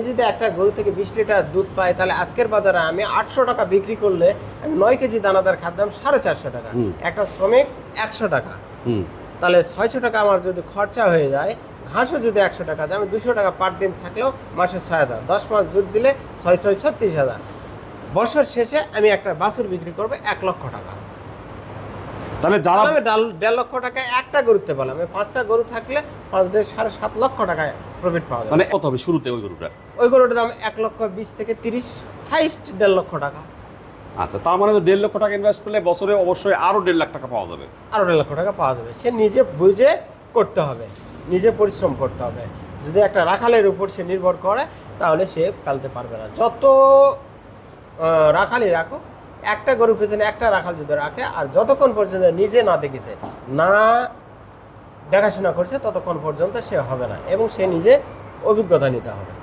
যদি একটা গরু থেকে 20 লিটার দুধ পাই, তাহলে আজকের বাজারে আমি 800 টাকা বিক্রি করলে আমি 9 কেজি দানাদার খাদ্য দাম 450 টাকা, একটা শ্রমিক 100 টাকা, তাহলে 600 টাকা আমার যদি খরচা হয়ে যায়। ঘাসও যদি 100 টাকা দেয়, আমি 200 টাকা পার দিন থাকলেও মাসে 6,000, 10 মাস দুধ দিলে 6,36,000। বছর শেষে আমি একটা বাছুর বিক্রি করবো 1 লক্ষ টাকা। তাহলে যারা আমি 1.5 লক্ষ টাকায় একটা গরুতে পেলাম, 5টা গরু থাকলে 5 দিয়ে 7.5 লক্ষ টাকায় প্রফিট পাওয়া যাবে। মানে কত হবে শুরুতে ওই গরুটা? ওই গরুটার দাম 1,20,000 থেকে 30, হাইস্ট 1.5 লক্ষ টাকা। আচ্ছা, তার মানে 1.5 লক্ষ টাকা ইনভেস্ট করলে বছরে অবশ্যই আরো 1.5 লাখ টাকা পাওয়া যাবে। আরো 1.5 লক্ষ টাকা পাওয়া যাবে। সে নিজে বুঝে করতে হবে, নিজে পরিশ্রম করতে হবে। যদি একটা রাখালের উপর সে নির্ভর করে, তাহলে সে পালতে পারবে না। যত রাখালই রাখুক, একটা গরুর পেছনে একটা রাখাল যদি রাখে, আর যতক্ষণ পর্যন্ত নিজে না দেখেছে, না দেখাশোনা করছে, ততক্ষণ পর্যন্ত সে হবে না, এবং সে নিজে অভিজ্ঞতা নিতে হবে।